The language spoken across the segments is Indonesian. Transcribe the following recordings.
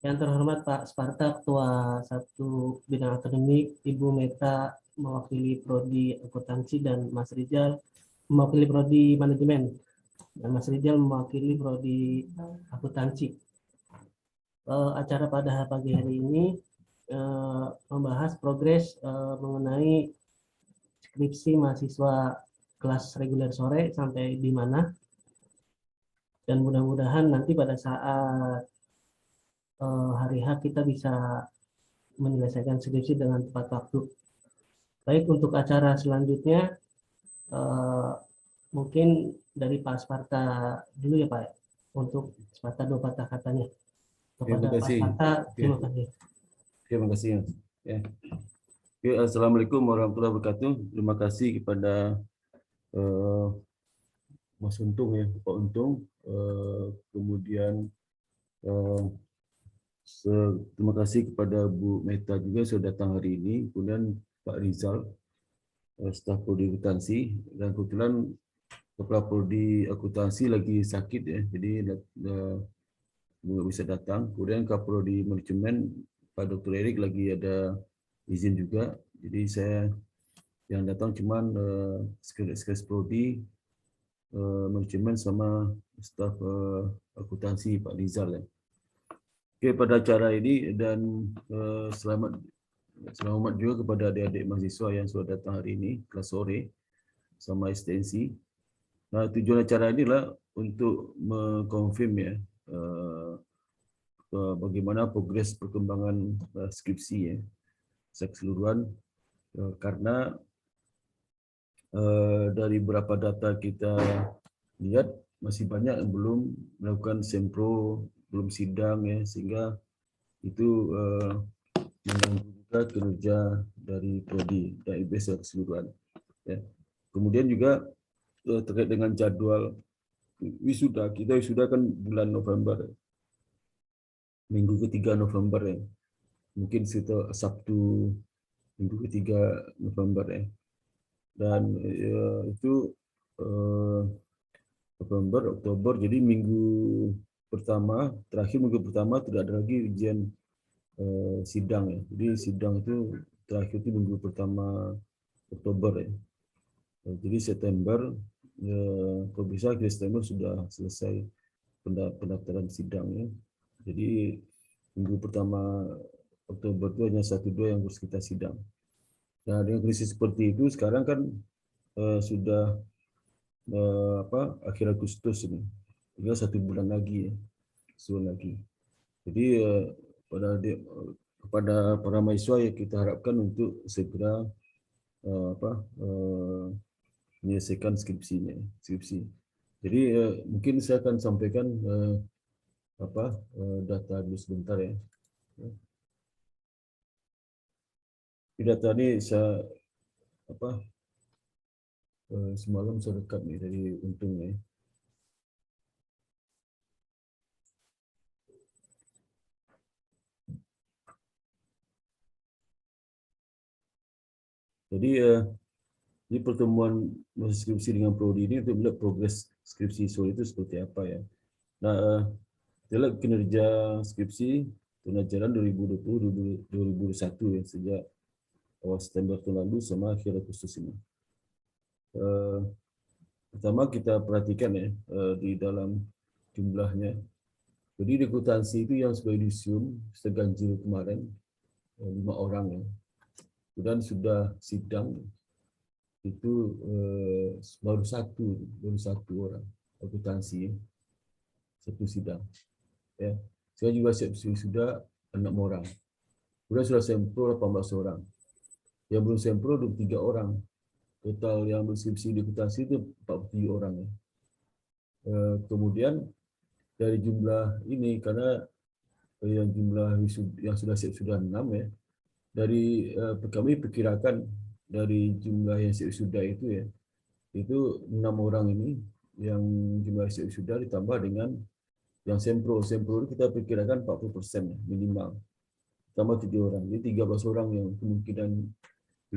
Yang terhormat Pak Sparta, Ketua Satu Bidang Akademik, Ibu Meta mewakili Prodi Akuntansi, dan Mas Rizal mewakili Prodi Manajemen, dan Mas Rizal mewakili Prodi Akuntansi. Acara pada pagi hari ini membahas progres mengenai skripsi mahasiswa kelas reguler sore sampai di mana, dan mudah-mudahan nanti pada saat hari H kita bisa menyelesaikan skripsi dengan tepat waktu. Baik, untuk acara selanjutnya eh, mungkin dari Pak Sparta dulu ya Pak, untuk Sparta 2 patah katanya. Terima Kepada Pak kasih. Sparta, Oke, terima kasih. terima kasih. Ya. Oke, Assalamualaikum warahmatullahi wabarakatuh. Terima kasih kepada eh, Mas Untung ya, Pak Untung. Kemudian eh, terima kasih kepada Bu Meta juga sudah datang hari ini. Kemudian Pak Rizal, staf Prodi Akuntansi, dan kebetulan Kepala Prodi Akuntansi lagi sakit ya, jadi nggak bisa datang. Kemudian Kaprodi Manajemen Pak Dr. Erik lagi ada izin juga, jadi saya yang datang cuman sekretaris Prodi Manajemen sama staf akuntansi Pak Rizal ya. Oke, pada acara ini dan selamat juga kepada adik-adik mahasiswa yang sudah datang hari ini kelas sore sama ekstensi. Nah, tujuan acara ini adalah untuk mengkonfirm ya bagaimana progres perkembangan skripsi ya secara keseluruhan, karena dari beberapa data kita lihat masih banyak yang belum melakukan sempro, belum sidang ya, sehingga itu mengganggu juga kinerja dari prodi dan IB secara keseluruhan ya. Kemudian juga terkait dengan jadwal wisuda, kita wisuda kan bulan November, minggu ketiga November ya, mungkin sekitar Sabtu minggu ketiga November ya. Dan itu eh, November, Oktober, jadi minggu pertama, terakhir minggu pertama tidak ada lagi ujian sidang ya. Jadi sidang itu terakhir itu minggu pertama Oktober ya. Jadi September, kalau bisa akhir September sudah selesai pendaftaran sidang ya. Jadi minggu pertama Oktober itu hanya 1-2 yang harus kita sidang. Nah, dengan krisis seperti itu sekarang kan sudah akhir Agustus ini, tinggal 1 bulan lagi ya, sebulan lagi. Jadi pada kepada para mahasiswa ya kita harapkan untuk segera menyelesaikan skripsi. Jadi mungkin saya akan sampaikan data dulu sebentar ya. Di data ini saya semalam saya rekap nih dari Untung ya. Jadi di pertemuan skripsi dengan prodi ini untuk melihat progres skripsi sore itu seperti apa ya. Nah, dalam kinerja skripsi tahun ajaran 2020-2021 ya, sejak awal September tahun lalu sama akhir Agustus ini. Pertama kita perhatikan ya di dalam jumlahnya. Jadi di akuntansi itu yang sudah disium seganjil kemarin 5 orang ya. Dan sudah sidang itu baru satu orang akuntansi satu sidang ya. Saya juga sudah 6 orang. Sudah sempro 18 orang. Yang belum sempro 23 orang. Total yang berskripsi di akuntansi itu 47 orang ya. Kemudian dari jumlah ini, karena yang jumlah yang sudah siap sudah 6 ya. Dari kami perkirakan dari jumlah yang siap sudah itu ya, itu 6 orang ini yang jumlah siap sudah ditambah dengan yang sempro kita perkirakan 40% ya, minimal. Tambah 7 orang, jadi 13 orang yang kemungkinan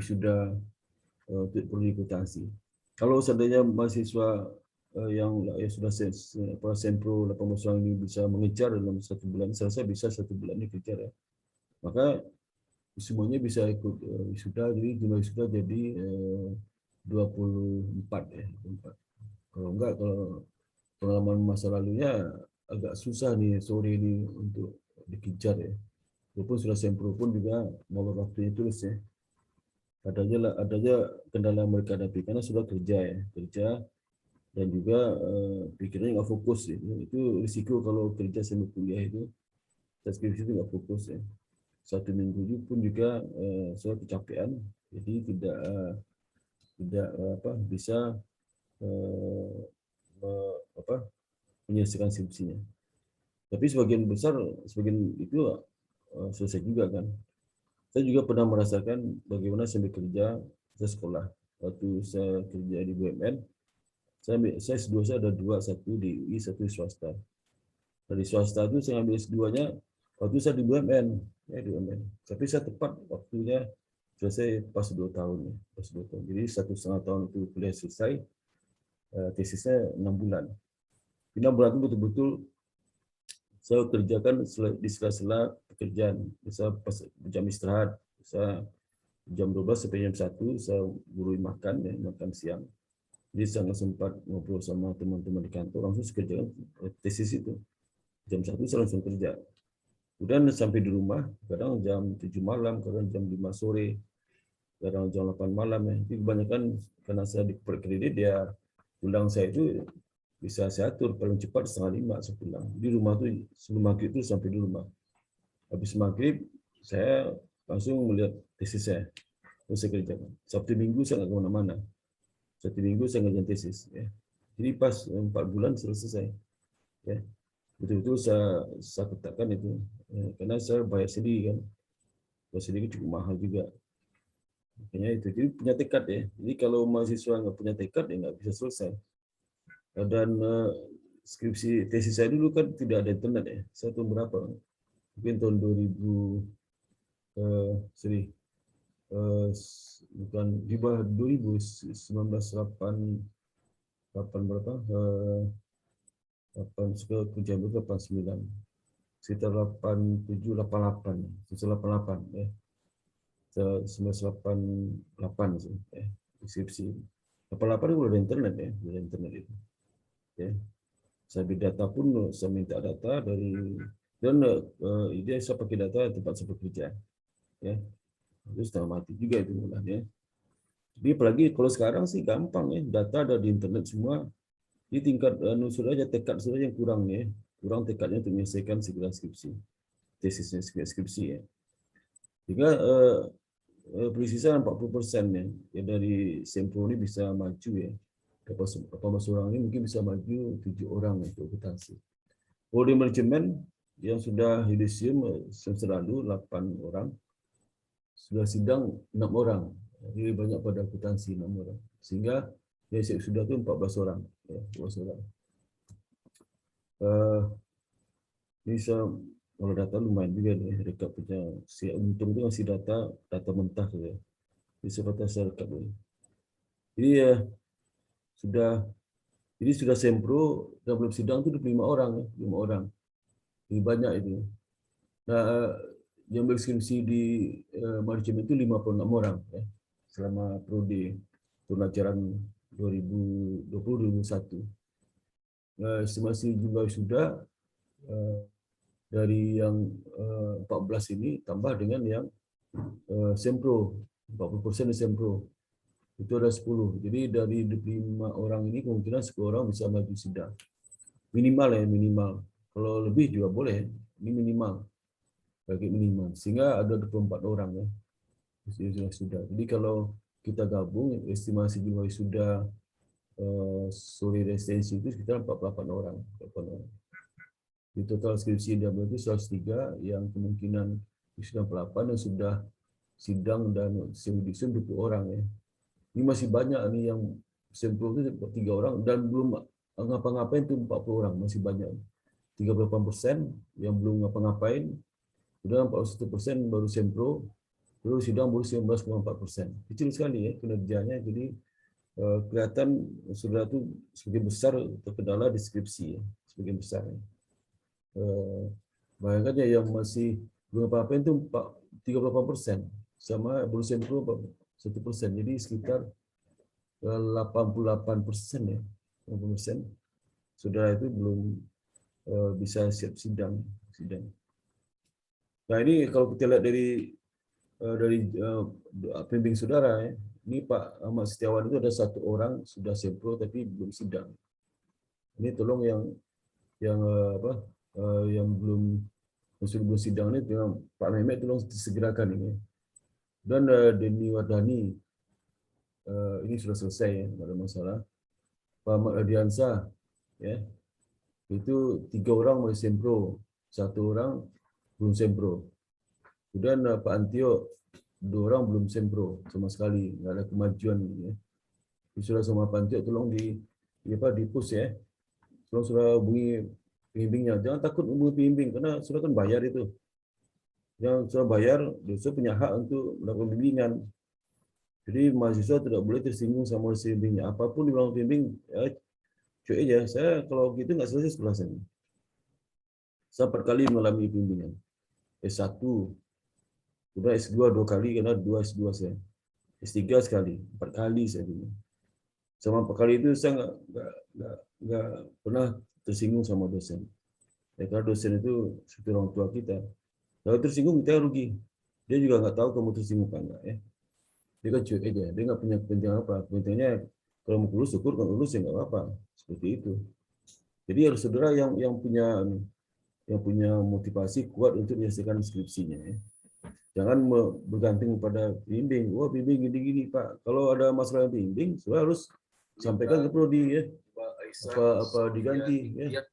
sudah perlu akuntansi. Kalau seandainya mahasiswa yang sudah sempro 18 orang ini bisa mengejar dalam 1 bulan, saya rasa bisa 1 bulan ini kejar ya. Maka semuanya bisa ikut wisuda, jadi jumlah wisuda jadi 24 ya. 24. Kalau enggak, kalau pengalaman masa lalunya agak susah nih sore ini untuk dikejar ya. Walaupun sudah sempro pun juga mau waktunya tulis ya. Adanya kendala mereka hadapi karena sudah kerja dan juga pikirannya nggak fokus ya. Itu risiko kalau kerja sambil kuliah itu, skripsi itu nggak fokus ya. 1 minggu pun juga saya kecapean, jadi tidak bisa menyelesaikan skripsinya. Tapi sebagian besar, sebagian itu selesai juga kan. Saya juga pernah merasakan bagaimana sambil kerja, saya sekolah. Waktu saya kerja di BUMN, saya S2 saya ada 2, 1 di UI, 1 di swasta. Dari swasta itu saya ambil S2-nya waktu saya di BUMN, ya di BUMN. Tapi saya tepat waktunya selesai pas 2 tahun, pas 2 tahun. Jadi 1,5 tahun itu kuliah selesai, tesisnya 6 bulan. 6 bulan itu betul-betul saya kerjakan di sela-sela pekerjaan. Bisa pas jam istirahat, bisa jam 12 sampai jam 1 saya buru makan ya, makan siang. Jadi saya nggak sempat ngobrol sama teman-teman di kantor, langsung kerjakan tesis itu. Jam 1 saya langsung kerja. Kemudian sampai di rumah, kadang jam 7 malam, kadang jam 5 sore, kadang jam 8 malam ya. Jadi kebanyakan karena saya di kredit ya, pulang saya itu bisa saya atur paling cepat 4:30 saya pulang. Di rumah tuh sebelum maghrib itu sampai di rumah. Habis maghrib saya langsung melihat tesis saya. Terus saya kerjakan. Sabtu Minggu saya nggak kemana-mana. Sabtu Minggu saya ngerjain tesis. Ya. Jadi pas 4 bulan selesai. Ya. Betul-betul saya ketatkan itu. Ya, karena saya bayar sendiri kan. Bayar sendiri cukup mahal juga. Makanya itu. Jadi punya tekad ya. Jadi kalau mahasiswa nggak punya tekad ya nggak bisa selesai. Dan skripsi tesis saya dulu kan tidak ada internet ya. Saya tahun berapa? Mungkin tahun 2000 bukan di bawah 2019 8 berapa? 8 kerja itu 89. Sekitar 87 88. Sekitar 88 ya. 1988 sih ya. Skripsi. 88 itu udah ada internet ya, udah ada internet itu. Ya. Saya beli data pun saya minta data dari dan dia saya pakai data tempat saya bekerja ya. Itu setengah mati juga itu mulanya. Jadi apalagi kalau sekarang sih gampang ya, data ada di internet semua. Di tingkat sudah aja tekad sudah yang kurang ya, kurang tekadnya untuk menyelesaikan segala skripsi, tesisnya skripsi ya. Jika presisian 40% ya dari sempro ini bisa maju ya. 18 orang ini mungkin bisa maju 7 orang untuk akuntansi. Kalau di manajemen yang sudah yudisium semester lalu 8 orang, sudah sidang 6 orang. Jadi banyak pada akuntansi 6 orang. Sehingga ya sudah itu 14 orang. Ya, 14 orang. Bisa kalau data lumayan juga nih, rekap punya. Si untung itu masih data mentah ya. Bisa saya rekap dulu. Jadi ya sudah sempro dan belum sidang itu 25 orang ya, 5 orang. Lebih banyak itu. Nah, yang berskripsi di manajemen itu 56 orang ya, selama prodi tahun ajaran 2020-2021. Estimasi jumlah sudah dari yang 14 ini tambah dengan yang sempro, 40% di sempro. Itu ada 10. Jadi dari 25 orang ini kemungkinan 10 orang bisa maju sidang. Minimal ya, minimal. Kalau lebih juga boleh. Ini minimal. Bagi minimal. Sehingga ada 24 orang ya. Sudah. Jadi kalau kita gabung, estimasi jumlah sudah sore residensi itu sekitar 48 orang. 48 orang. Di total skripsi yang diambil itu 103 yang kemungkinan sudah 8 dan sudah sidang dan semudisum 20 orang ya. Ini masih banyak nih yang sempro itu 3 orang dan belum ngapa-ngapain itu 40 orang, masih banyak. 38% yang belum ngapa-ngapain, sudah 41% baru sempro, terus sidang baru 19,4%. Kecil sekali ya kinerjanya, jadi kelihatan saudara itu sebagian besar terkendala di skripsi, ya, sebagian besar. Bayangkan ya yang masih belum apa-apa itu 38%, sama belum sempro 1%, jadi sekitar 88% ya, 80% saudara itu belum bisa siap sidang. Nah ini kalau kita lihat dari pembimbing saudara ya, ini Pak Ahmad Setiawan itu ada 1 orang sudah sempro tapi belum sidang. Ini tolong yang yang belum sidang ini, Pak Mehmet tolong disegerakan ini. Dan Denny Wardani ini sudah selesai ya, tidak ada masalah. Pak Ahmad Adiansa ya, itu 3 orang masih sempro, 1 orang belum sempro. Kemudian Pak Antio 2 orang belum sempro sama sekali, nggak ada kemajuan ya. Sudah sama Pak Antio tolong di push ya. Tolong sudah hubungi pembimbingnya. Jangan takut hubungi pembimbing karena sudah kan bayar itu. Yang sudah bayar, dosen punya hak untuk melakukan bimbingan. Jadi mahasiswa tidak boleh tersinggung sama pembimbingnya. Apapun dibilang pembimbing, ya cuy aja. Saya kalau gitu nggak selesai sekolah saya. Saya 4 kali mengalami bimbingan. S1, kemudian S2 2 kali karena 2 S2 saya. S3 sekali, 4 kali saya bimbing. Sama 4 kali itu saya nggak pernah tersinggung sama dosen. Ya, karena dosen itu seperti orang tua kita. Kalau tersinggung kita rugi. Dia juga nggak tahu kamu tersinggung apa enggak ya. Dia kan cuek aja. Dia nggak punya kepentingan apa. Kepentingannya kalau mau lulus syukur, kalau lulus ya nggak apa-apa. Seperti itu. Jadi harus saudara yang punya motivasi kuat untuk menyelesaikan skripsinya. Ya. Jangan bergantung pada bimbing. Wah bimbing gini-gini Pak. Kalau ada masalah bimbing, saudara harus sampaikan ke prodi ya. Apa diganti ya.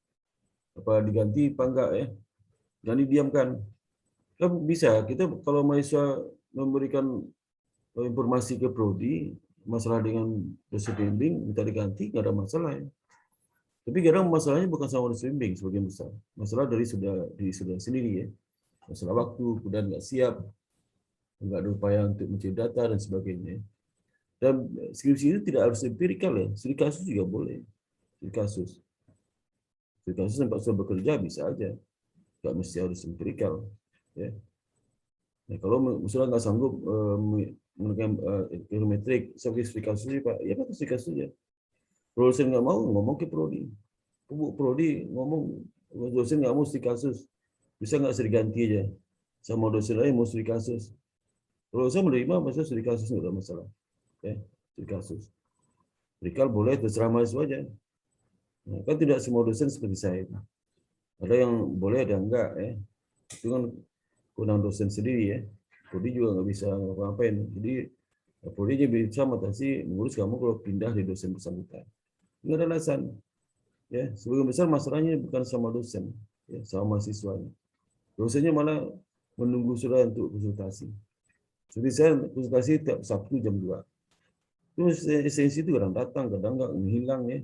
Apa diganti apa enggak ya. Jangan didiamkan. Kan bisa kita kalau mahasiswa memberikan informasi ke prodi masalah dengan dosen bimbing minta diganti nggak ada masalah ya. Tapi kadang masalahnya bukan sama dosen bimbing sebagian besar. Masalah dari saudara sendiri ya. Masalah waktu, kemudian nggak siap, nggak ada upaya untuk mencari data dan sebagainya. Dan skripsi itu tidak harus empirikal ya. Studi kasus juga boleh. Studi kasus tempat saya bekerja bisa aja. Nggak mesti harus empirikal. Ya. Nah, kalau misalnya nggak sanggup menggunakan kilometrik sebagai studi kasus, Pak, ya pakai studi kasus ya. Kalau dosen nggak mau, ngomong ke prodi. Prodi ngomong, dosen nggak mau studi kasus, bisa nggak diganti aja sama dosen lain mau studi kasus. Kalau saya menerima, masa studi kasus nggak ada masalah. Ya, studi kasus. Empirikal boleh, terserah mahasiswa aja. Nah, kan tidak semua dosen seperti saya. Ada yang boleh, ada yang enggak ya. Itu kan kewenangan dosen sendiri ya. Prodi juga nggak bisa ngapain. Jadi Prodi bisa matasi mengurus kamu kalau pindah di dosen bersangkutan. Nggak ada alasan. Ya, sebagian besar masalahnya bukan sama dosen, ya, sama mahasiswanya. Dosennya malah menunggu saudara untuk konsultasi. Jadi saya konsultasi tiap Sabtu jam 2. Terus esensi itu kadang datang, kadang nggak, menghilang ya.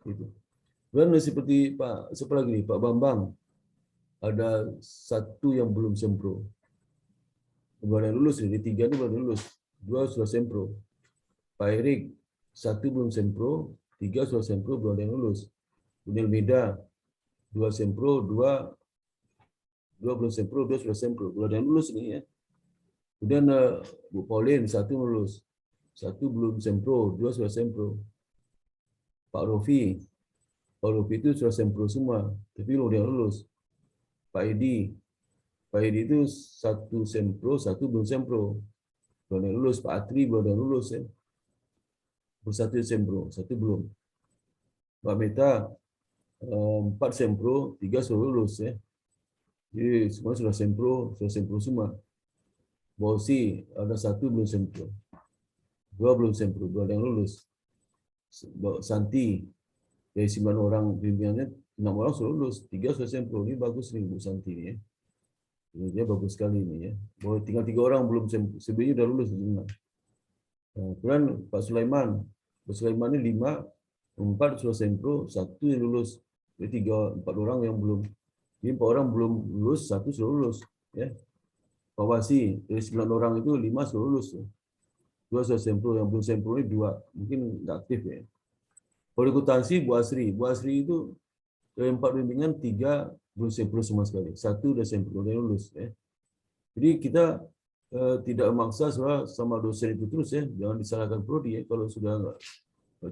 Gitu. Dan seperti Pak Bambang, ada 1 yang belum sempro. Belum lulus, jadi 3 itu belum lulus, 2 sudah sempro. Pak Erik 1 belum sempro, 3 sudah sempro, belum ada yang lulus. Kemudian beda 2 sempro, 2 belum sempro, 2 sudah sempro, belum ada yang lulus nih ya. Kemudian Bu Pauline 1 lulus, 1 belum sempro, 2 sudah sempro. Pak Rofi itu sudah sempro semua, tapi belum ada yang lulus. Pak Edi itu 1 sempro, 1 belum sempro. Belum ada yang lulus. Pak Atri belum ada yang lulus ya. 1 sempro, 1 belum. Pak Meta 4 sempro, 3 sudah lulus ya. Jadi semua sudah sempro semua. Bosi ada 1 belum sempro. 2 belum sempro, 2 ada yang lulus. Santi dari 9 orang bimbingannya 6 orang sudah lulus, 3 sudah sempro. Ini bagus nih Bu Santi ini ya. Dia bagus sekali ini ya. Boleh tinggal 3 orang belum sempro, sebenarnya sudah lulus semua. Kemudian Pak Sulaiman ini 5, 4 sudah sempro, 1 yang lulus. Jadi 4 orang yang belum. Jadi 4 orang belum lulus, 1 sudah lulus ya. Pak Wasi dari 9 orang itu 5 sudah lulus. 2 sudah sempro, yang belum sempro ini 2, mungkin nggak aktif ya. Kalau akuntansi Bu Asri itu dari 4 bimbingan 3 belum sempro sama sekali, 1 udah sempro, udah lulus ya. Jadi kita tidak memaksa sama dosen itu terus ya, jangan disalahkan prodi ya. Kalau sudah nggak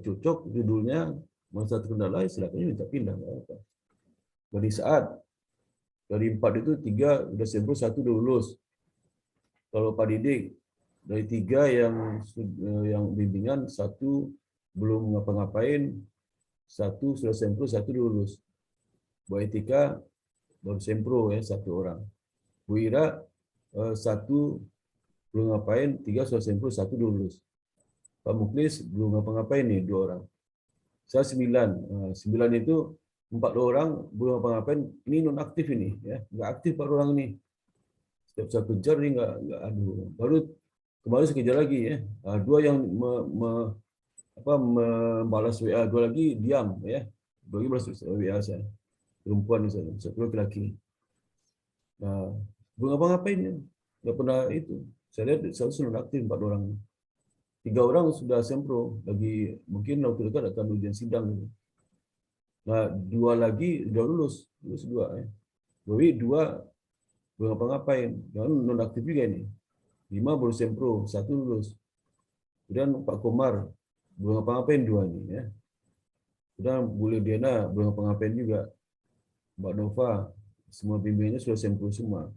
cocok judulnya, masa terkendala, silakan minta pindah. Dari saat dari 4 itu 3 udah sempro, 1 udah lulus. Kalau Pak Didik dari 3 yang bimbingan, 1 belum ngapa-ngapain, 1 sudah sempro, 1 udah lulus. Bu Etika baru sempro ya, 1 orang. Bu Ira 1 belum ngapain, 3 sudah sempro, 1 udah lulus. Pak Muklis belum ngapa-ngapain nih, 2 orang. Saya 9. 9 itu 4 orang belum ngapa-ngapain, ini non aktif ini ya, nggak aktif 4 orang ini. Setiap saya kejar ini nggak aduh. Baru kemarin saya kejar lagi ya. 2 yang membalas WA, 2 lagi diam ya. 2 lagi balas WA saya. Perempuan misalnya, 1 laki-laki. Nah, belum ngapa-ngapain ya. Nggak pernah itu. Saya lihat sudah aktif 4 orang. 3 orang sudah sempro, lagi mungkin waktu dekat akan ujian sidang. Nah, 2 lagi udah lulus 2 ya. Jadi 2 belum ngapa-ngapain, dan non aktif juga ini. 5 baru sempro, 1 lulus. Kemudian Pak Komar belum ngapa-ngapain 2 ini ya. Kemudian Bu Lidiana belum ngapa-ngapain juga. Mbak Nova, semua bimbingannya sudah sempro semua.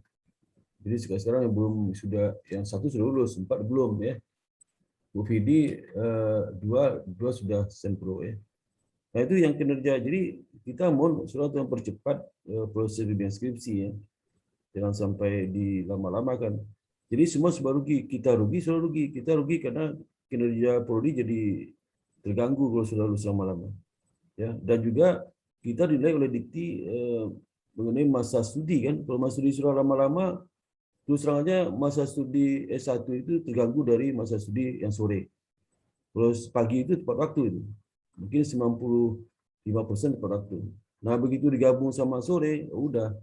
Jadi sekarang yang belum sudah, yang 1 sudah lulus, 4 belum ya. Bu Vidi 2 sudah sempro ya. Nah itu yang kinerja. Jadi kita mohon surat yang percepat proses bimbingan skripsi ya. Jangan sampai dilama-lama kan. Jadi semua sebab rugi, kita rugi, selalu rugi. Kita rugi karena kinerja prodi jadi terganggu kalau sudah lulus lama-lama. Ya, dan juga kita dinilai oleh Dikti mengenai masa studi kan. Kalau masa studi sudah lama-lama, terus terang aja masa studi S1 itu terganggu dari masa studi yang sore. Terus pagi itu tepat waktu itu. Mungkin 95% tepat waktu. Nah, begitu digabung sama sore, udah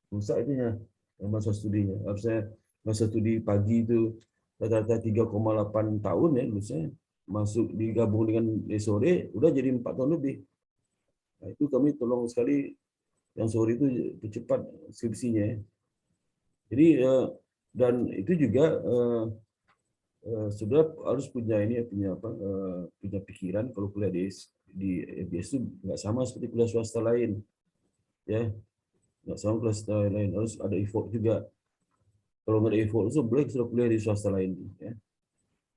rusak itunya masa studinya. Harusnya masa studi pagi itu rata-rata 3,8 tahun ya lulusnya, masuk digabung dengan sore udah jadi 4 tahun lebih. Nah, itu kami tolong sekali yang sore itu percepat skripsinya. Jadi dan itu juga sudah harus punya ini punya pikiran kalau kuliah di FBS itu nggak sama seperti kuliah swasta lain ya, nggak sama kuliah swasta lain, harus ada effort juga. Kalau nggak ada effort itu boleh sudah kuliah di swasta lain ya.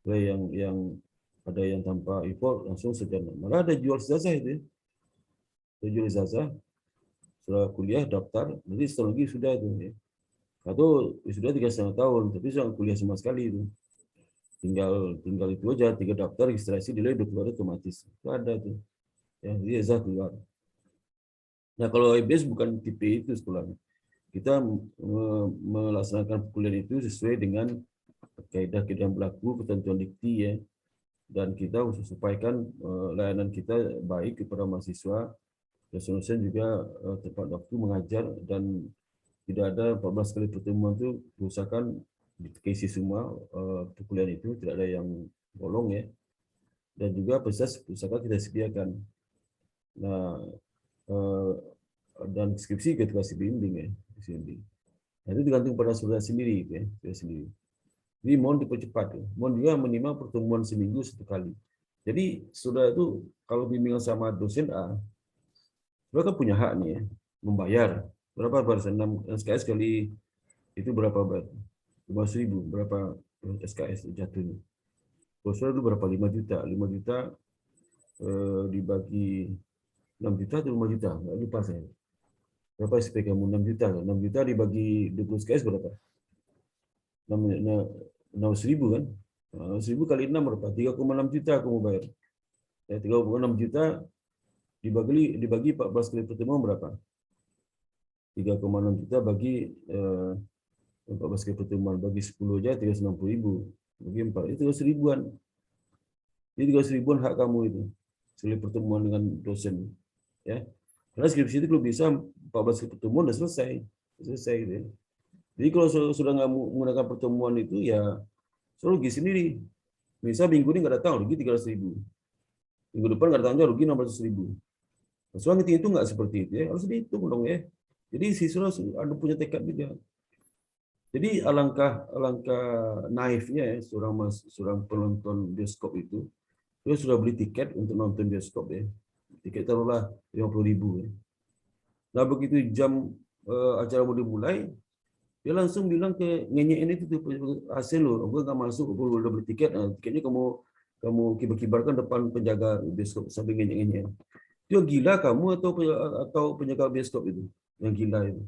Kuliah yang ada yang tanpa effort langsung sarjana. Malah ada jual ijazah itu ya. Ada jual ijazah setelah kuliah daftar, nanti setelah lagi sudah itu ya. Atau sudah 3,5 tahun tapi sudah kuliah sama sekali itu. Tinggal itu aja, 3 daftar registrasi nilai udah keluar otomatis. Itu ada tuh. Ya, ijazah keluar. Nah, kalau IBS bukan tipe itu sekolahnya. Kita melaksanakan kuliah itu sesuai dengan kaidah-kaidah yang berlaku, ketentuan Dikti ya. Dan kita upayakan layanan kita baik kepada mahasiswa, dosen-dosen juga tepat waktu mengajar, dan tidak ada 14 kali pertemuan itu usahakan diisi semua perkuliahan itu, tidak ada yang bolong ya. Dan juga proses usahakan kita sediakan. Nah, dan skripsi kita kasih bimbing ya. Nah, itu tergantung pada saudara sendiri ya, sendiri. Jadi mohon dipercepat ya. Mohon juga minimal pertemuan seminggu 1 kali. Jadi saudara itu kalau bimbingan sama dosen A, saudara kan punya hak nih ya, membayar. Berapa barisan 6 SKS kali itu berapa berarti? 5.000 berapa SKS jatuhnya? Kalau saudara itu berapa? 5 juta. 5 juta dibagi 6 juta atau 5 juta? Nggak lupa saya. Berapa SP kamu? 6 juta. 6 juta dibagi 20 SKS berapa? 6.000 kan? 6.000 kali 6 berapa? 3,6 juta aku mau bayar. Ya, 3,6 juta dibagi 14 kali pertemuan berapa? 3,6 juta bagi 14 kali pertemuan, bagi 10 aja 390.000. Bagi 4 itu 300.000-an. Jadi 300.000-an hak kamu itu. Sekali pertemuan dengan dosen. Ya. Karena skripsi itu kalau bisa 14 kali pertemuan udah selesai. Selesai gitu ya. Jadi kalau sudah nggak menggunakan pertemuan itu ya rugi sendiri. Misal minggu ini nggak datang, rugi 300.000. Minggu depan nggak datang, rugi 600.000. Soalnya itu nggak seperti itu ya, harus dihitung dong ya. Jadi siswa ada punya tekad juga. Jadi alangkah naifnya ya seorang penonton bioskop itu, dia sudah beli tiket untuk nonton bioskop ya. Tiket taruhlah 50.000 ya. Nah begitu jam acara mau dimulai, dia langsung bilang ke ngenyein itu tuh hasil lo, gue nggak masuk, gue udah beli tiket, nah, tiketnya kamu kibar-kibarkan depan penjaga bioskop sambil ngenyek-ngenyek. Dia gila kamu atau penjaga bioskop itu yang gila itu?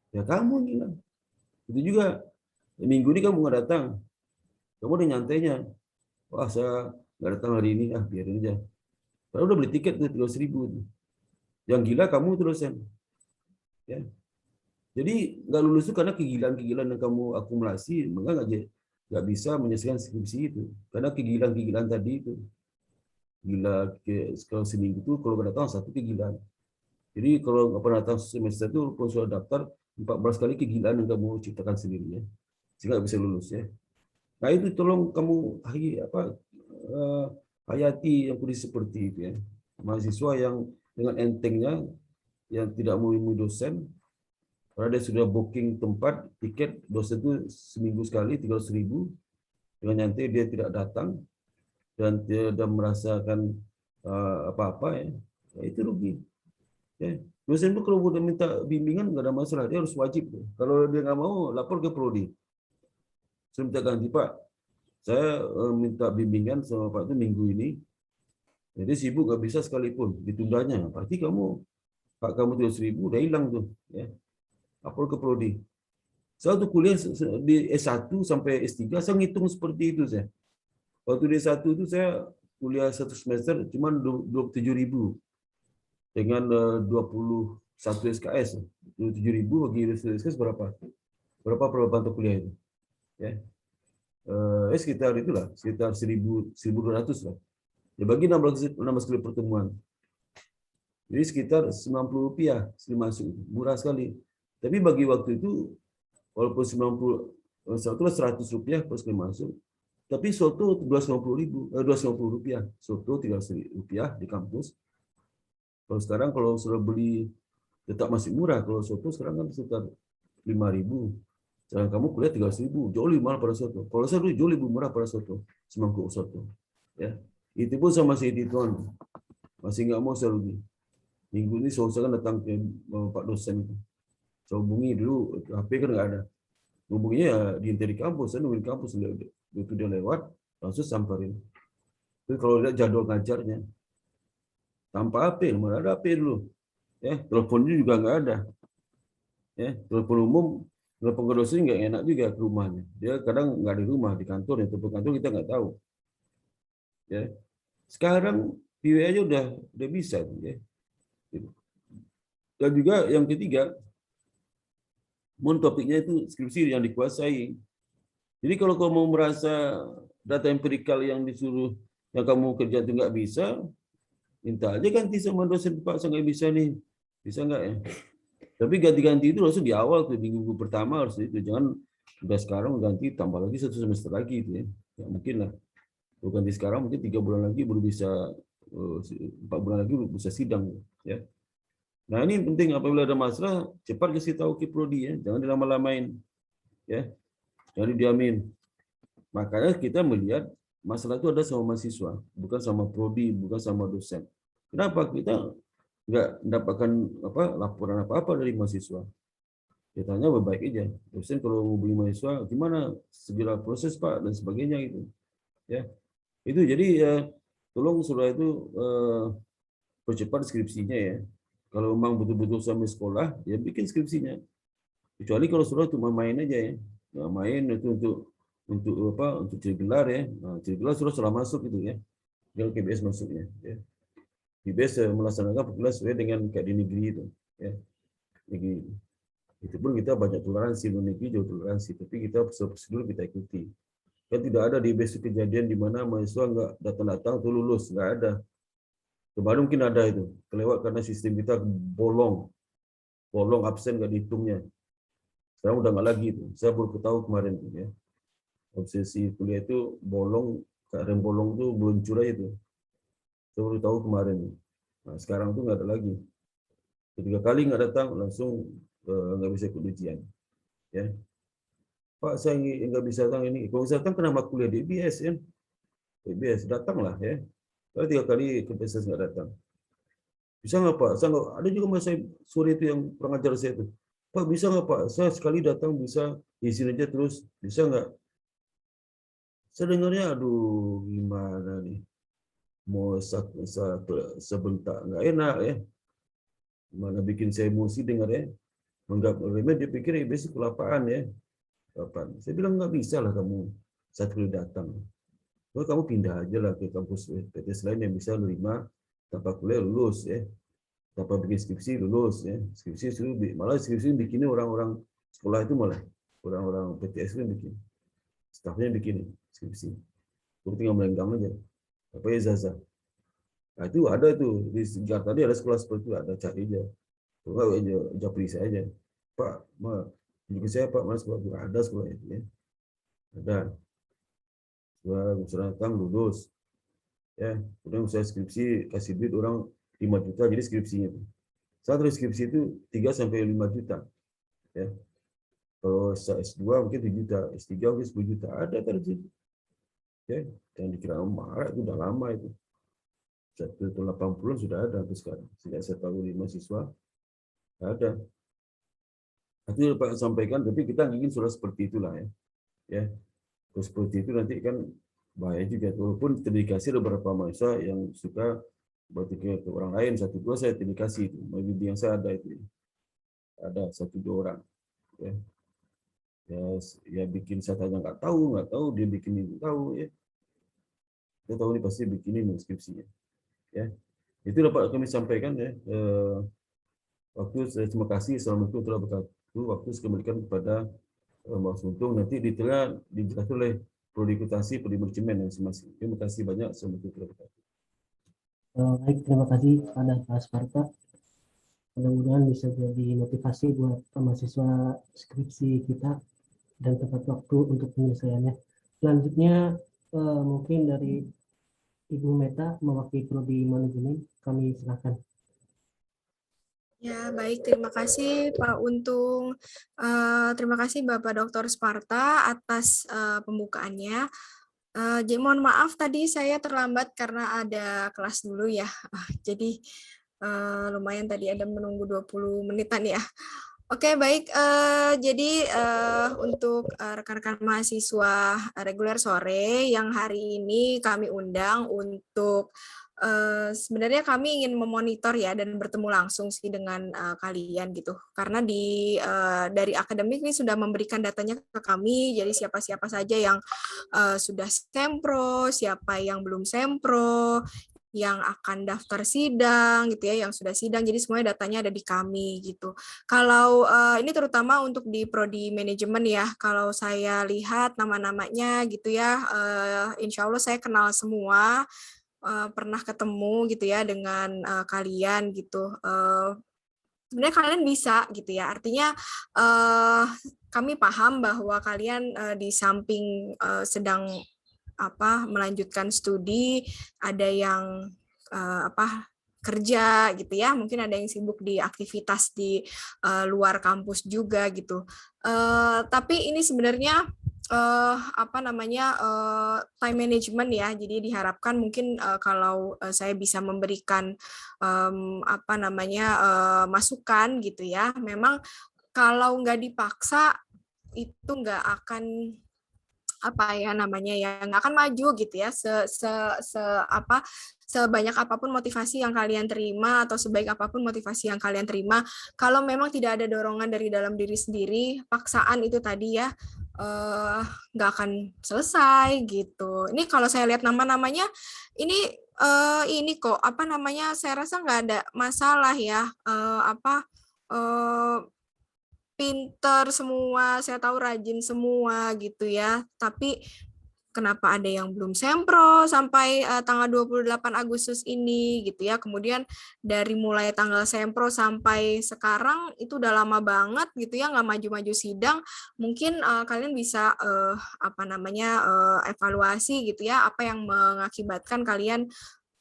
Ya kamu gila. Itu juga minggu ini kamu nggak datang, kamu udah nyantainya. Wah saya nggak datang hari ini, biarin aja. Padahal udah beli tiket tuh 300.000. Yang gila kamu terus ya. Jadi nggak lulus itu karena kegilaan-kegilaan yang kamu akumulasi, maka nggak bisa menyelesaikan skripsi itu. Karena kegilaan-kegilaan tadi itu, gila kalau seminggu itu kalau nggak datang satu kegilaan. Jadi kalau nggak pernah datang semester itu, kalau sudah daftar 14 kali kegilaan yang kamu ciptakan sendiri ya, sehingga nggak bisa lulus ya. Nah itu tolong kamu hayati yang kondisi seperti itu ya. Mahasiswa yang dengan entengnya, yang tidak mau dosen, karena dia sudah booking tempat, tiket, dosen itu seminggu sekali 300.000, dengan nyantai dia tidak datang, dan tidak merasakan apa-apa ya, itu rugi. Ya. Dosen itu kalau udah minta bimbingan nggak ada masalah, dia harus wajib. Kalau dia nggak mau, lapor ke prodi. Saya minta ganti Pak, saya minta bimbingan sama Pak itu minggu ini, jadi sibuk nggak bisa sekalipun, ditundanya. Berarti Pak kamu 300.000 udah hilang tuh, ya. Lapor ke prodi. Saya tuh kuliah di S1 sampai S3, saya ngitung seperti itu saya. Waktu di S1 itu saya kuliah satu semester cuma 27.000 dengan 21 SKS. 27.000 bagi SKS berapa? Berapa per mata kuliah itu? Ya. Sekitar itulah, sekitar 1.200 lah. Ya bagi 16 kali pertemuan. Jadi sekitar Rp90 sekali masuk, murah sekali. Tapi bagi waktu itu, walaupun 100 rupiah per sekali masuk, tapi soto Rp250, soto Rp300 di kampus. Kalau sekarang kalau sudah beli tetap masih murah. Kalau soto sekarang kan sekitar 5.000. Sekarang kamu kuliah 300.000, jauh lebih mahal pada soto. Kalau saya dulu jauh lebih murah pada soto, semangkuk soto. Ya, itu pun sama si Titon, masih nggak mau saya rugi. Minggu ini saya kan datang ke Pak dosen itu. Saya hubungi dulu, HP kan nggak ada. Hubunginya ya di kampus, saya nungguin kampus, itu dia lewat, langsung samperin. Tapi kalau lihat jadwal ngajarnya, tanpa HP, mana ada HP dulu. Ya, teleponnya juga nggak ada. Ya, telepon umum, telepon ke dosen nggak enak juga ke rumahnya. Dia kadang nggak di rumah, di kantor, ya telepon kantor kita nggak tahu. Ya, sekarang PW aja udah bisa, ya. Dan juga yang ketiga, topiknya itu skripsi yang dikuasai. Jadi kalau kamu mau merasa data empirikal yang disuruh, yang kamu kerja itu nggak bisa, minta aja ganti sama dosen, Pak, saya nggak bisa nih. Bisa nggak ya? Tapi ganti-ganti itu langsung di awal tuh, di minggu pertama harus itu. Jangan udah sekarang ganti, tambah lagi 1 semester lagi itu ya. Ya mungkin lah. Kalau ganti sekarang mungkin 3 bulan lagi baru bisa, 4 bulan lagi baru bisa sidang. Ya. Nah ini penting, apabila ada masalah, cepat kasih tahu ke prodi ya. Jangan dilama-lamain. Ya. Jangan diamin. Makanya kita melihat masalah itu ada sama mahasiswa, bukan sama prodi, bukan sama dosen. Kenapa? Kita nggak mendapatkan laporan apa-apa dari mahasiswa. Kita tanya baik aja. Dosen kalau hubungi mahasiswa, gimana segala proses Pak dan sebagainya gitu. Ya, itu jadi tolong saudara itu percepat skripsinya ya. Kalau memang betul-betul sampai sekolah, ya bikin skripsinya. Kecuali kalau saudara cuma main aja ya. Nah, main itu untuk cari gelar ya. Nah, cari gelar sudah masuk gitu ya. Tinggal KBS masuknya. Ya. KBS melaksanakan pekerjaan sesuai dengan kayak di negeri itu. Ya. Negeri. Itu pun kita banyak toleransi, negeri jauh toleransi. Tapi kita prosedur kita ikuti. Kan tidak ada di basic kejadian di mana mahasiswa nggak datang-datang tuh lulus, nggak ada. Kemarin mungkin ada itu, kelewat karena sistem kita bolong absen nggak dihitungnya. Sekarang udah nggak lagi itu. Saya baru ketahui kemarin ya. obsesi kuliah itu bolong, rem bolong tuh meluncur aja tuh. Saya baru tahu kemarin. Nah, sekarang tuh nggak ada lagi. Ketiga kali nggak datang, langsung nggak bisa ikut ujian. Ya, Pak, saya nggak bisa datang ini. Kalau bisa datang kenapa kuliah di IBS ya? IBS datanglah ya. Kalau 3 kali ke PSS nggak datang. Bisa nggak Pak? Saya nggak, ada juga mas saya sore itu yang kurang ajar saya itu. Pak, bisa nggak Pak? Saya sekali datang bisa izin aja terus. Bisa nggak? Saya dengarnya, aduh gimana nih. Mau sebentar nggak enak ya. Mana bikin saya emosi dengar ya. Menganggap remeh, dia pikir IBS itu kelapaan ya. Kelapaan. Saya bilang nggak bisa lah kamu satu kali datang. Oh, kamu pindah aja lah ke kampus PTS lain yang bisa menerima tanpa kuliah lulus ya, tanpa bikin skripsi lulus ya. Skripsi itu malah skripsi bikinnya orang-orang sekolah itu, malah orang-orang PTS itu bikin, stafnya bikin skripsi. Aku tinggal melenggang aja. Apa ya Zaza? Nah, itu ada tuh di Jakarta tadi ada sekolah seperti itu, ada, cari aja. Enggak aja japri saya aja. Pak, juga saya Pak, mana sekolah itu? Ada sekolah itu ya. Ada. Sudah datang lulus. Ya, kemudian saya skripsi kasih duit orang 5 juta jadi skripsinya itu. Saat skripsi itu 3 sampai 5 juta. Ya. Kalau S2 mungkin 7 juta, S3 mungkin 10 juta. Ada kan di situ. Ya, yang dikira marah itu udah lama itu. 180 sudah ada sampai sekarang. Sejak saya tahu di mahasiswa ada. Itu Pak sampaikan, tapi kita ingin sudah seperti itulah ya. Ya. Terus seperti itu nanti kan bahaya juga. Walaupun terdikasi ada beberapa mahasiswa yang suka berarti ke orang lain, 1-2 saya terdikasi itu. Yang saya ada itu. Ada 1-2 orang. Ya. Ya bikin saya tanya nggak tahu, dia bikin itu tahu ya. Saya tahu ini pasti bikin ini skripsinya. Ya. Itu dapat kami sampaikan ya. Waktu saya terima kasih, assalamualaikum warahmatullahi wabarakatuh. Waktu saya kembalikan kepada Mas Untung, nanti detailnya dijelaskan oleh prodi akuntansi, prodi manajemen yang masing-masing. Terima kasih banyak. Assalamualaikum warahmatullahi wabarakatuh. Baik, terima kasih kepada Pak Sparta. Mudah-mudahan bisa jadi motivasi buat mahasiswa skripsi kita dan tepat waktu untuk penyelesaiannya. Selanjutnya mungkin dari Ibu Meta mewakili prodi manajemen, kami silakan. Ya, baik. Terima kasih Pak Untung. Terima kasih Bapak Dr. Sparta atas pembukaannya. Jadi mohon maaf tadi saya terlambat karena ada kelas dulu ya. Jadi lumayan tadi ada menunggu 20 menitan ya. Oke, baik. Jadi untuk rekan-rekan mahasiswa reguler sore yang hari ini kami undang untuk sebenarnya kami ingin memonitor ya dan bertemu langsung sih dengan kalian gitu. Karena dari akademik ini sudah memberikan datanya ke kami, jadi siapa-siapa saja yang sudah sempro, siapa yang belum sempro, yang akan daftar sidang gitu ya, yang sudah sidang, jadi semuanya datanya ada di kami gitu. Kalau ini terutama untuk di prodi manajemen ya, kalau saya lihat nama-namanya gitu ya, insya Allah saya kenal semua, pernah ketemu gitu ya dengan kalian gitu. Sebenarnya kalian bisa gitu ya, artinya kami paham bahwa kalian di samping sedang melanjutkan studi, ada yang kerja gitu ya, mungkin ada yang sibuk di aktivitas di luar kampus juga gitu. Tapi ini sebenarnya time management ya, jadi diharapkan mungkin kalau saya bisa memberikan masukan gitu ya, memang kalau nggak dipaksa itu nggak akan nggak akan maju gitu ya, sebanyak apapun motivasi yang kalian terima atau sebaik apapun motivasi yang kalian terima, kalau memang tidak ada dorongan dari dalam diri sendiri, paksaan itu tadi ya nggak akan selesai gitu. Ini kalau saya lihat nama-namanya ini kok saya rasa nggak ada masalah ya, pinter semua, saya tahu rajin semua gitu ya, tapi kenapa ada yang belum sempro sampai tanggal 28 Agustus ini gitu ya. Kemudian dari mulai tanggal sempro sampai sekarang itu udah lama banget gitu ya, nggak maju-maju sidang. Mungkin kalian bisa evaluasi gitu ya, apa yang mengakibatkan kalian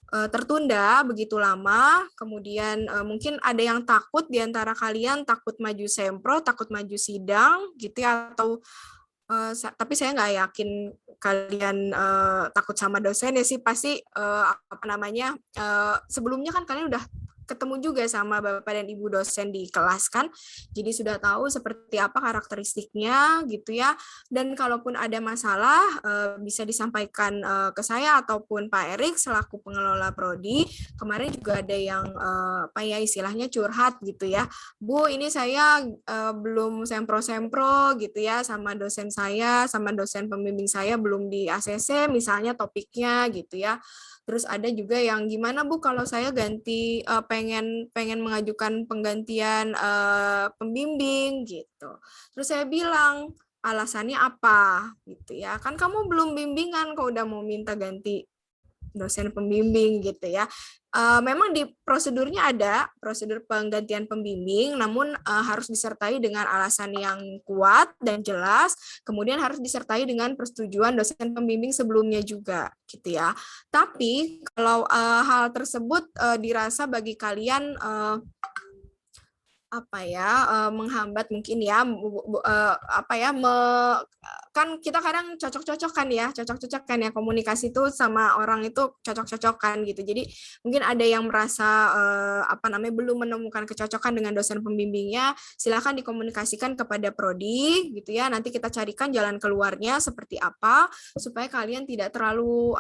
tertunda begitu lama. Kemudian mungkin ada yang takut di antara kalian, takut maju sempro, takut maju sidang gitu ya, atau tapi saya nggak yakin kalian takut sama dosen ya sih, pasti sebelumnya kan kalian udah ketemu juga sama Bapak dan Ibu dosen di kelas kan, jadi sudah tahu seperti apa karakteristiknya gitu ya. Dan kalaupun ada masalah bisa disampaikan ke saya ataupun Pak Erik selaku pengelola prodi. Kemarin juga ada yang istilahnya curhat gitu ya, Bu, ini saya belum sempro-sempro gitu ya, sama dosen saya, sama dosen pembimbing saya belum di ACC misalnya topiknya gitu ya. Terus ada juga yang gimana Bu kalau saya ganti pengen mengajukan penggantian pembimbing gitu. Terus saya bilang alasannya apa gitu ya. Kan kamu belum bimbingan kok udah mau minta ganti dosen pembimbing gitu ya. Memang di prosedurnya ada prosedur penggantian pembimbing, namun harus disertai dengan alasan yang kuat dan jelas, kemudian harus disertai dengan persetujuan dosen pembimbing sebelumnya juga gitu ya. Tapi kalau hal tersebut dirasa bagi kalian menghambat mungkin ya, kan kita kadang cocok-cocokan ya, komunikasi itu sama orang itu cocok-cocokan gitu. Jadi mungkin ada yang merasa belum menemukan kecocokan dengan dosen pembimbingnya, silakan dikomunikasikan kepada prodi gitu ya. Nanti kita carikan jalan keluarnya seperti apa supaya kalian tidak terlalu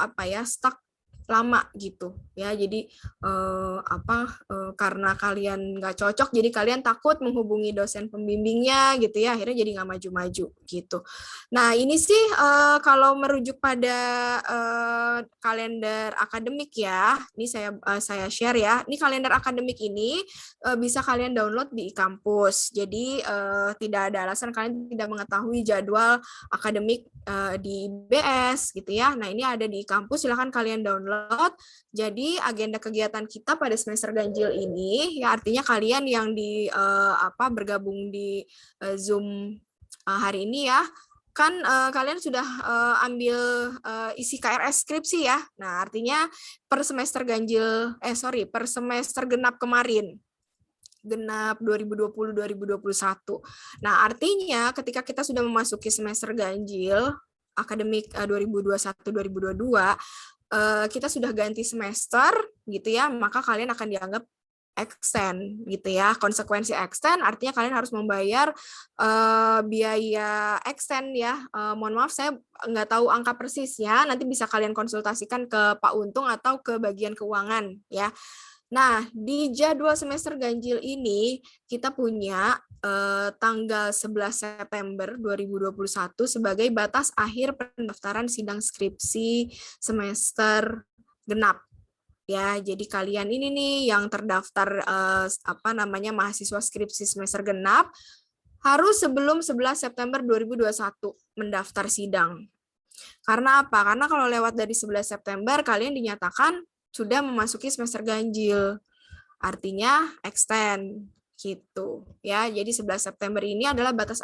stuck lama gitu ya. Jadi karena kalian nggak cocok jadi kalian takut menghubungi dosen pembimbingnya gitu ya, akhirnya jadi nggak maju-maju gitu. Nah ini sih kalau merujuk pada kalender akademik ya, ini saya share ya. Ini kalender akademik ini bisa kalian download di kampus, jadi tidak ada alasan kalian tidak mengetahui jadwal akademik di IBS gitu ya. Nah ini ada di kampus, silahkan kalian download. Jadi agenda kegiatan kita pada semester ganjil ini ya, artinya kalian yang bergabung di Zoom hari ini ya, kan kalian sudah ambil isi KRS skripsi ya. Nah artinya per semester genap kemarin, genap 2020-2021. Nah artinya ketika kita sudah memasuki semester ganjil akademik 2021-2022, kita sudah ganti semester gitu ya, maka kalian akan dianggap extend gitu ya. Konsekuensi extend artinya kalian harus membayar biaya extend ya. Mohon maaf saya nggak tahu angka persisnya, nanti bisa kalian konsultasikan ke Pak Untung atau ke bagian keuangan ya. Nah, di jadwal semester ganjil ini kita punya tanggal 11 September 2021 sebagai batas akhir pendaftaran sidang skripsi semester genap. Ya, jadi kalian ini nih yang terdaftar mahasiswa skripsi semester genap harus sebelum 11 September 2021 mendaftar sidang. Karena apa? Karena kalau lewat dari 11 September kalian dinyatakan sudah memasuki semester ganjil, artinya extend gitu ya. Jadi 11 September ini adalah batas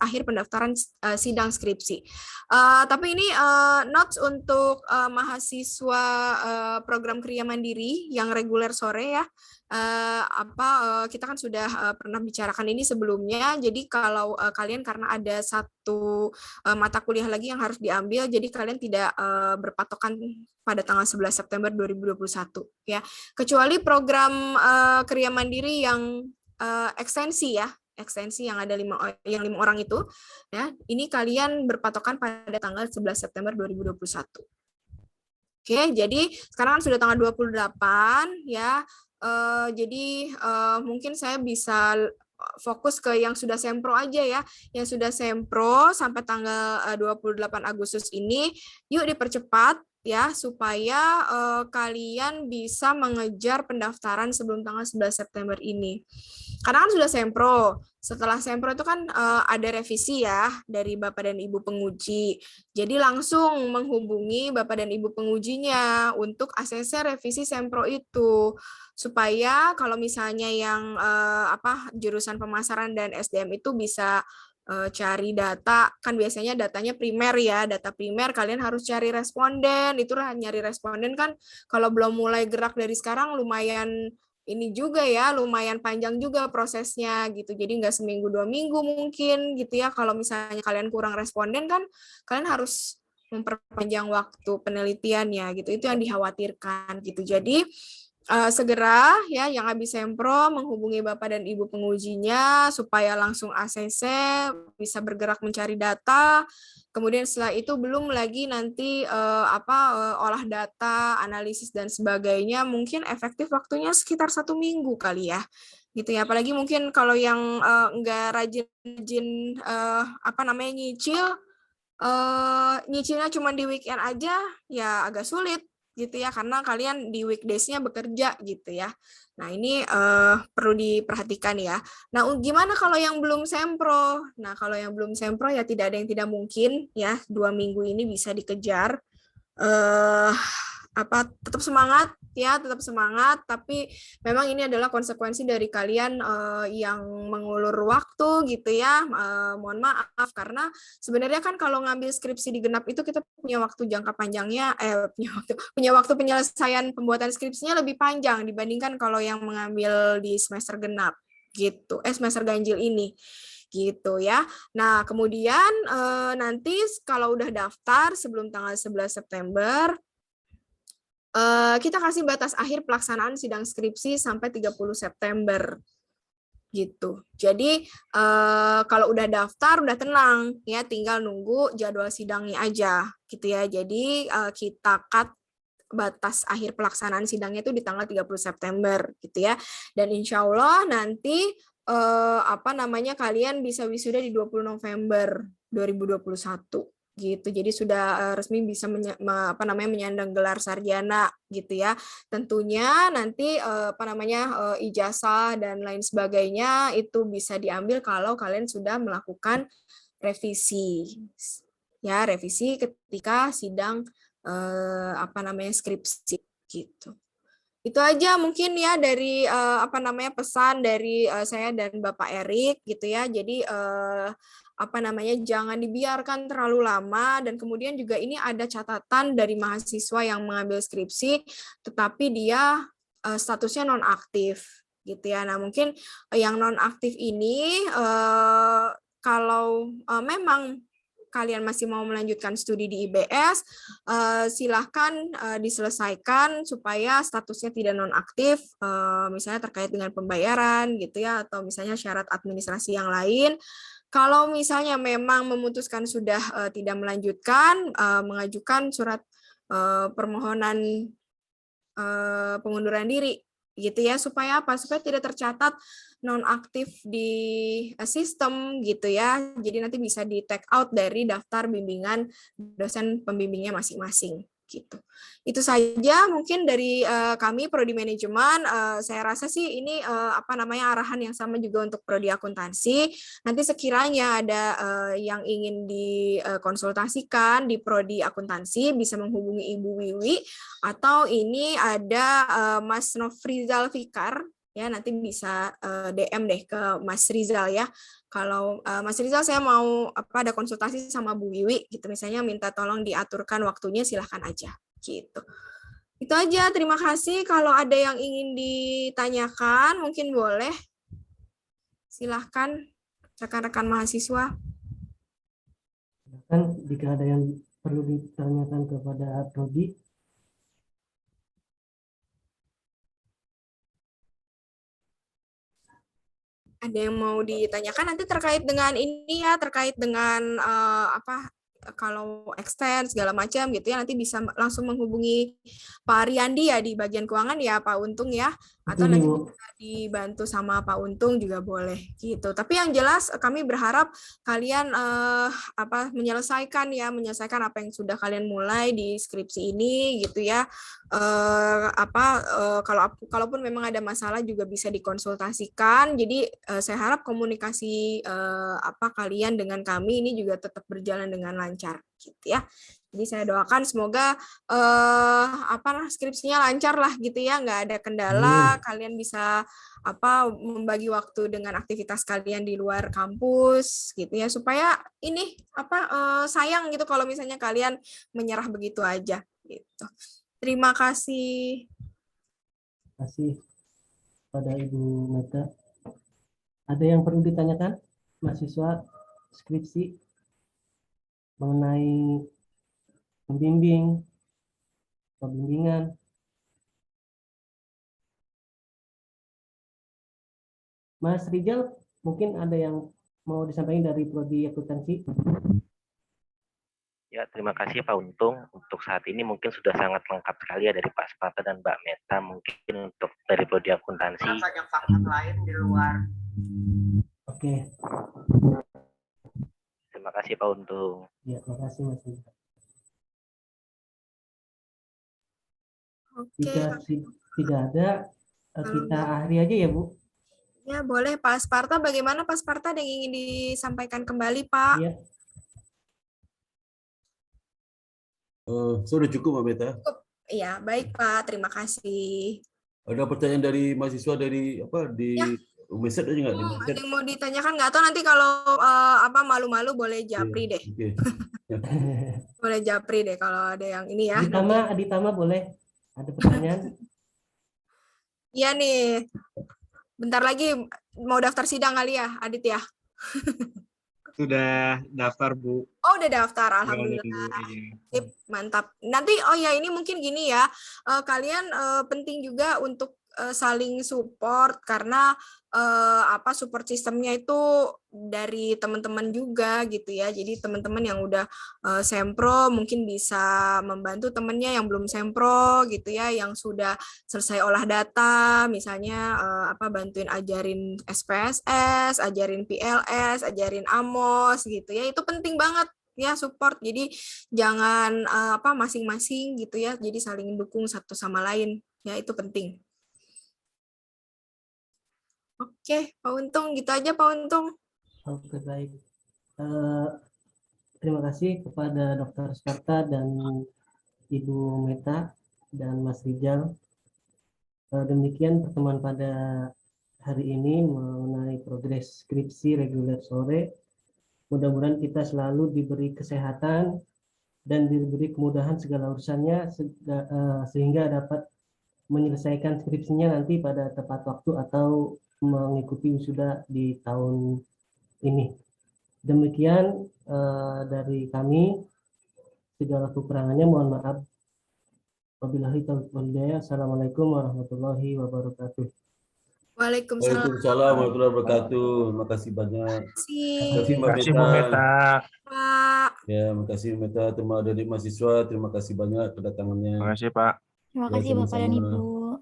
akhir pendaftaran sidang skripsi. Tapi ini notes untuk mahasiswa program Kriya Mandiri yang reguler sore ya. Kita kan sudah pernah bicarakan ini sebelumnya. Jadi kalau kalian karena ada satu mata kuliah lagi yang harus diambil, jadi kalian tidak berpatokan pada tanggal 11 September 2021 ya. Kecuali program Kriya Mandiri yang ekstensi ya, ekstensi yang ada 5 orang itu ya. Ini kalian berpatokan pada tanggal 11 September 2021. Oke, jadi sekarang sudah tanggal 28 ya. Jadi mungkin saya bisa fokus ke yang sudah sempro aja ya. Yang sudah sempro sampai tanggal 28 Agustus ini, yuk dipercepat ya supaya kalian bisa mengejar pendaftaran sebelum tanggal 11 September ini. Karena kan sudah sempro. Setelah sempro itu kan ada revisi ya dari Bapak dan Ibu penguji. Jadi langsung menghubungi Bapak dan Ibu pengujinya untuk ACC revisi sempro itu. Supaya kalau misalnya yang jurusan pemasaran dan SDM itu bisa cari data, kan biasanya datanya primer ya, data primer kalian harus cari responden, itu nyari responden kan kalau belum mulai gerak dari sekarang lumayan ini juga ya, lumayan panjang juga prosesnya gitu, jadi nggak seminggu 2 minggu mungkin gitu ya, kalau misalnya kalian kurang responden kan kalian harus memperpanjang waktu penelitian ya gitu, itu yang dikhawatirkan gitu, jadi segera ya yang habis sempro menghubungi Bapak dan Ibu pengujinya supaya langsung ACC bisa bergerak mencari data. Kemudian setelah itu belum lagi nanti olah data, analisis dan sebagainya, mungkin efektif waktunya sekitar 1 minggu kali ya. Gitu ya. Apalagi mungkin kalau yang nggak rajin nyicil, nyicilnya cuma di weekend aja ya agak sulit gitu ya, karena kalian di weekdays-nya bekerja gitu ya. Nah ini perlu diperhatikan ya. Nah gimana kalau yang belum sempro? Nah kalau yang belum sempro ya tidak ada yang tidak mungkin ya, 2 minggu ini bisa dikejar. Tetap semangat ya, tetap semangat, tapi memang ini adalah konsekuensi dari kalian yang mengulur waktu gitu ya. Mohon maaf karena sebenarnya kan kalau ngambil skripsi di genap itu kita punya waktu jangka panjangnya punya waktu penyelesaian pembuatan skripsinya lebih panjang dibandingkan kalau yang mengambil di semester genap gitu. Semester ganjil ini gitu ya. Nah, kemudian nanti kalau udah daftar sebelum tanggal 11 September kita kasih batas akhir pelaksanaan sidang skripsi sampai 30 September gitu. Jadi kalau udah daftar udah tenang ya, tinggal nunggu jadwal sidangnya aja gitu ya. Jadi kita cut batas akhir pelaksanaan sidangnya itu di tanggal 30 September gitu ya. Dan insya Allah nanti kalian bisa wisuda di 20 November 2021 gitu. Jadi sudah resmi bisa menyandang gelar sarjana gitu ya. Tentunya nanti ijazah dan lain sebagainya itu bisa diambil kalau kalian sudah melakukan revisi. Ya, revisi ketika sidang skripsi gitu. Itu aja mungkin ya dari pesan dari saya dan Bapak Erik gitu ya. Jadi jangan dibiarkan terlalu lama, dan kemudian juga ini ada catatan dari mahasiswa yang mengambil skripsi tetapi dia statusnya nonaktif gitu ya. Nah, mungkin yang nonaktif ini kalau memang kalian masih mau melanjutkan studi di IBS, silahkan diselesaikan supaya statusnya tidak nonaktif, misalnya terkait dengan pembayaran gitu ya, atau misalnya syarat administrasi yang lain. Kalau misalnya memang memutuskan sudah tidak melanjutkan, mengajukan surat permohonan pengunduran diri gitu ya, supaya apa? Supaya tidak tercatat nonaktif di sistem gitu ya. Jadi nanti bisa di take out dari daftar bimbingan dosen pembimbingnya masing-masing gitu. Itu saja mungkin dari kami prodi manajemen. Saya rasa sih ini arahan yang sama juga untuk prodi akuntansi. Nanti sekiranya ada yang ingin dikonsultasikan di prodi akuntansi bisa menghubungi Ibu Wiwi, atau ini ada Mas Nofrizal Fikar ya, nanti bisa DM deh ke Mas Rizal ya. Kalau Mas Rizal, saya mau ada konsultasi sama Bu Wiwi gitu, misalnya minta tolong diaturkan waktunya, silahkan aja gitu. Itu aja, terima kasih. Kalau ada yang ingin ditanyakan mungkin boleh, silahkan rekan-rekan mahasiswa. Kan jika ada yang perlu ditanyakan kepada prodi. Ada yang mau ditanyakan nanti terkait dengan ini ya, terkait dengan kalau extend segala macam gitu ya, nanti bisa langsung menghubungi Pak Riyandi ya di bagian keuangan ya, Pak Untung ya. Atau Betul, nanti Ibu. bisa dibantu sama Pak Untung juga boleh gitu. Tapi yang jelas kami berharap kalian menyelesaikan apa yang sudah kalian mulai di skripsi ini gitu ya. Kalaupun memang ada masalah juga bisa dikonsultasikan. Jadi saya harap komunikasi kalian dengan kami ini juga tetap berjalan dengan lancar gitu ya. Jadi saya doakan semoga skripsinya lancar lah gitu ya, nggak ada kendala, kalian bisa membagi waktu dengan aktivitas kalian di luar kampus gitu ya, supaya ini sayang gitu kalau misalnya kalian menyerah begitu aja gitu. Terima kasih. Terima kasih pada Ibu Meta. Ada yang perlu ditanyakan mahasiswa skripsi mengenai pembimbing atau bimbingan? Mas Rijal, mungkin ada yang mau disampaikan dari prodi akuntansi? Ya, terima kasih Pak Untung. Untuk saat ini mungkin sudah sangat lengkap sekali ya dari Pak Sparta dan Mbak Meta. Mungkin untuk dari prodi akuntansi. Banyak faktor lain di luar. Oke. Terima kasih Pak Untung. Ya, terima kasih Mas Rijal. Oke. Jika tidak ada, kita akhiri aja ya, Bu. Ya, boleh Pak Sparta. Bagaimana Pak Sparta, ada yang ingin disampaikan kembali, Pak? Iya. Sudah cukup, Mbak Meta. Iya, baik Pak. Terima kasih. Ada pertanyaan dari mahasiswa di website aja nggak? Ada yang mau ditanyakan nggak? Atau nanti kalau malu-malu boleh japri deh. Oke. Boleh japri deh kalau ada yang ini ya. Aditama boleh? Ada pertanyaan? Iya nih. Bentar lagi mau daftar sidang kali ya, Adit ya? Sudah daftar, Bu. Oh, udah daftar. Alhamdulillah. Sip, mantap. Nanti, ini mungkin gini ya. Kalian penting juga untuk saling support karena support sistemnya itu dari teman-teman juga gitu ya. Jadi teman-teman yang udah sempro mungkin bisa membantu temennya yang belum sempro gitu ya, yang sudah selesai olah data, misalnya bantuin ajarin SPSS, ajarin PLS, ajarin AMOS gitu ya. Itu penting banget ya support. Jadi jangan masing-masing gitu ya. Jadi saling dukung satu sama lain ya, itu penting. Oke, Pak Untung, gitu aja Pak Untung. Oke, baik. Terima kasih kepada Dr. Sparta dan Ibu Meta dan Mas Rijal. Demikian pertemuan pada hari ini mengenai progres skripsi reguler sore. Mudah-mudahan kita selalu diberi kesehatan dan diberi kemudahan segala urusannya sehingga dapat menyelesaikan skripsinya nanti pada tepat waktu atau mengikuti wisuda di tahun ini. Demikian dari kami, segala kekurangannya mohon maaf. Wabillahi taufiq wal hidayah. Assalamualaikum warahmatullahi wabarakatuh. Waalaikumsalam. Waalaikumsalam warahmatullahi wabarakatuh. Terima kasih banyak. Terima kasih Mbak Bu Meta. Pak. Ya, terima kasih Meta, terima dari mahasiswa, terima kasih banyak kedatangannya. Terima kasih, Pak. Terima Ya, kasih Bapak dan sama-sama. Ibu.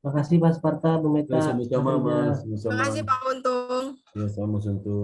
Terima kasih Pak Sparta, Bu Meta. Ya, sama-sama, Mas Rijal. Mas. Terima Sama-sama. kasih Pak Untung. Ya, sama-sama.